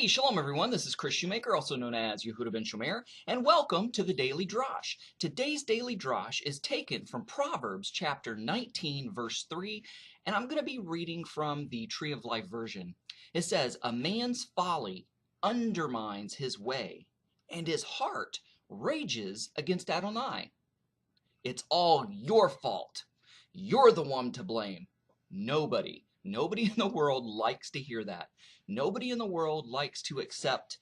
Hey, shalom everyone. This is Chris Shoemaker, also known as Yehuda Ben Shomer, and welcome to the Daily Drosh. Today's Daily Drosh is taken from Proverbs chapter 19, verse 3, and I'm going to be reading from the Tree of Life version. It says, "A man's folly undermines his way, and his heart rages against Adonai." It's all your fault. You're the one to blame. Nobody in the world likes to hear that. Nobody in the world likes to accept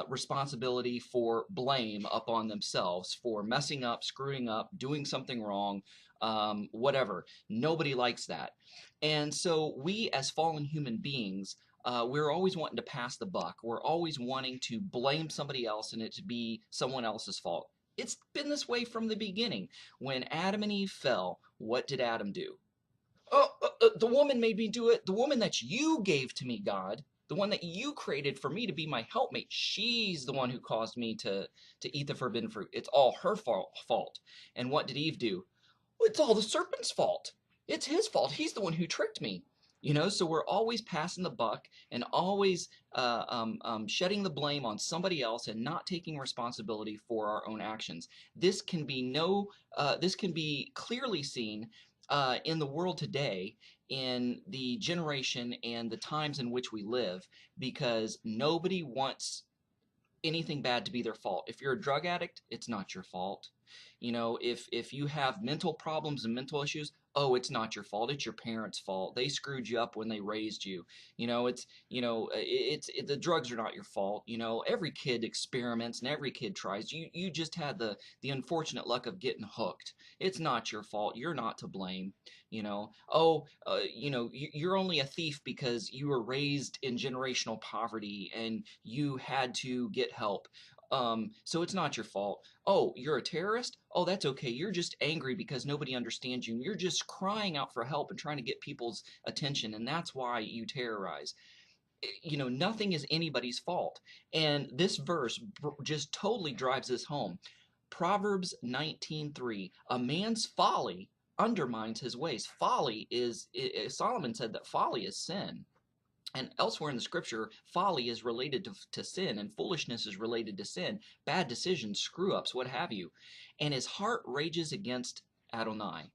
responsibility for blame upon themselves for messing up, screwing up, doing something wrong, whatever. Nobody likes that. And so we as fallen human beings, we're always wanting to pass the buck. We're always wanting to blame somebody else and it to be someone else's fault. It's been this way from the beginning. When Adam and Eve fell, what did Adam do? The woman made me do it. The woman that you gave to me, God, the one that you created for me to be my helpmate, she's the one who caused me to eat the forbidden fruit. It's all her fault. And what did Eve do? Well, it's all the serpent's fault. It's his fault. He's the one who tricked me. So we're always passing the buck and always shedding the blame on somebody else and not taking responsibility for our own actions. This can be clearly seen in the world today, in the generation and the times in which we live, because nobody wants anything bad to be their fault. If you're a drug addict, it's not your fault. If you have mental problems and mental issues, oh, it's not your fault. It's your parents' fault. They screwed you up when they raised you. The drugs are not your fault. Every kid experiments and every kid tries. You just had the unfortunate luck of getting hooked. It's not your fault. You're not to blame. You're only a thief because you were raised in generational poverty and you had to get help. So it's not your fault. Oh, you're a terrorist? Oh, that's okay. You're just angry because nobody understands you. And you're just crying out for help and trying to get people's attention. And that's why you terrorize. Nothing is anybody's fault. And this verse just totally drives this home. Proverbs 19:3, a man's folly undermines his ways. Solomon said that folly is sin. And elsewhere in the scripture, folly is related to sin, and foolishness is related to sin, bad decisions, screw-ups, what have you. And his heart rages against Adonai.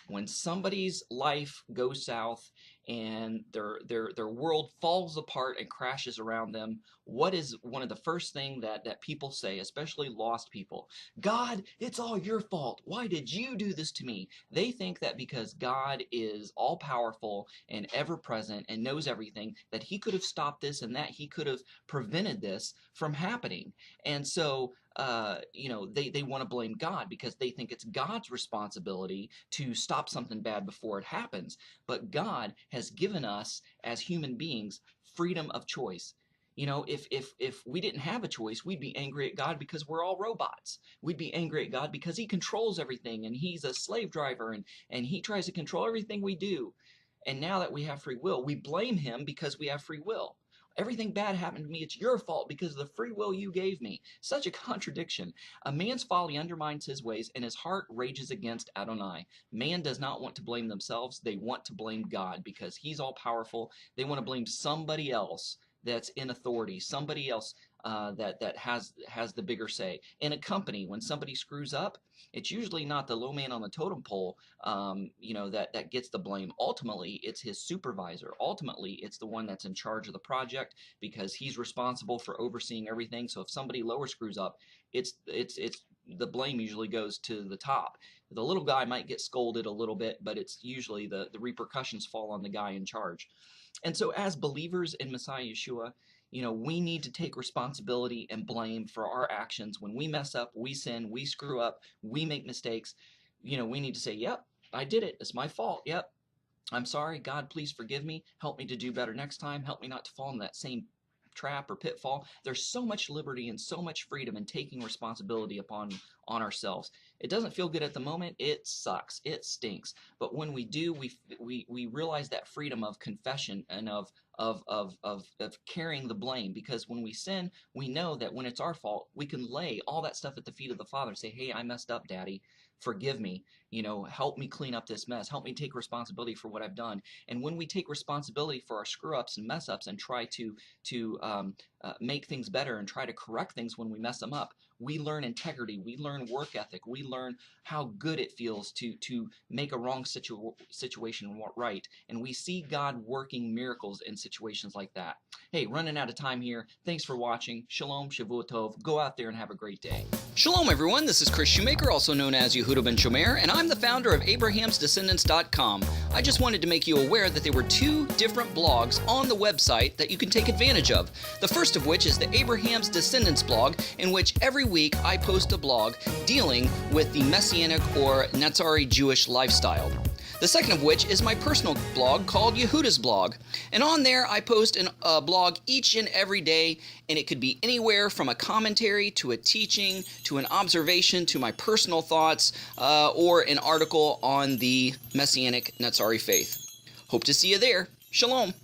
When somebody's life goes south and their world falls apart and crashes around them, what is one of the first things that people say, especially lost people? God, it's all your fault. Why did you do this to me? They think that because God is all powerful and ever present and knows everything, that he could have stopped this and that he could have prevented this from happening. And so they want to blame God because they think it's God's responsibility to stop something bad before it happens. But God has given us as human beings freedom of choice. If we didn't have a choice, we'd be angry at God because we're all robots. We'd be angry at God because he controls everything and he's a slave driver and he tries to control everything we do. And now that we have free will, we blame him because we have free will. Everything bad happened to me, it's your fault because of the free will you gave me. Such a contradiction. A man's folly undermines his ways, and his heart rages against Adonai. Man does not want to blame themselves. They want to blame God because he's all powerful. They want to blame somebody else that's in authority, somebody else that has the bigger say. In a company, when somebody screws up, it's usually not the low man on the totem pole that gets the blame. Ultimately, it's his supervisor. Ultimately, it's the one that's in charge of the project because he's responsible for overseeing everything. So if somebody lower screws up, it's the blame usually goes to the top. The little guy might get scolded a little bit, but it's usually the repercussions fall on the guy in charge. And so as believers in Messiah Yeshua, we need to take responsibility and blame for our actions. When we mess up, we sin, we screw up, we make mistakes, we need to say, yep, I did it. It's my fault. Yep, I'm sorry. God, please forgive me. Help me to do better next time. Help me not to fall in that same trap or pitfall. There's so much liberty and so much freedom in taking responsibility on ourselves. It doesn't feel good at the moment. It sucks. It stinks. But when we do, we realize that freedom of confession and of of carrying the blame, because when we sin, we know that when it's our fault, we can lay all that stuff at the feet of the Father and say, hey, I messed up, Daddy. Forgive me. Help me clean up this mess. Help me take responsibility for what I've done. And when we take responsibility for our screw ups and mess ups and try to make things better and try to correct things when we mess them up, we learn integrity, we learn work ethic, we learn how good it feels to make a wrong situation right, and we see God working miracles in situations like that. Hey, running out of time here. Thanks for watching. Shalom, Shavua Tov. Go out there and have a great day. Shalom everyone, this is Chris Shoemaker, also known as Yehuda Ben Shomer, and I'm the founder of AbrahamsDescendants.com. I just wanted to make you aware that there were 2 different blogs on the website that you can take advantage of. The first of which is the Abraham's Descendants blog, in which every week I post a blog dealing with the Messianic or Nazari Jewish lifestyle. The second of which is my personal blog called Yehuda's Blog. And on there I post a blog each and every day, and it could be anywhere from a commentary to a teaching to an observation to my personal thoughts or an article on the Messianic Nazari faith. Hope to see you there. Shalom.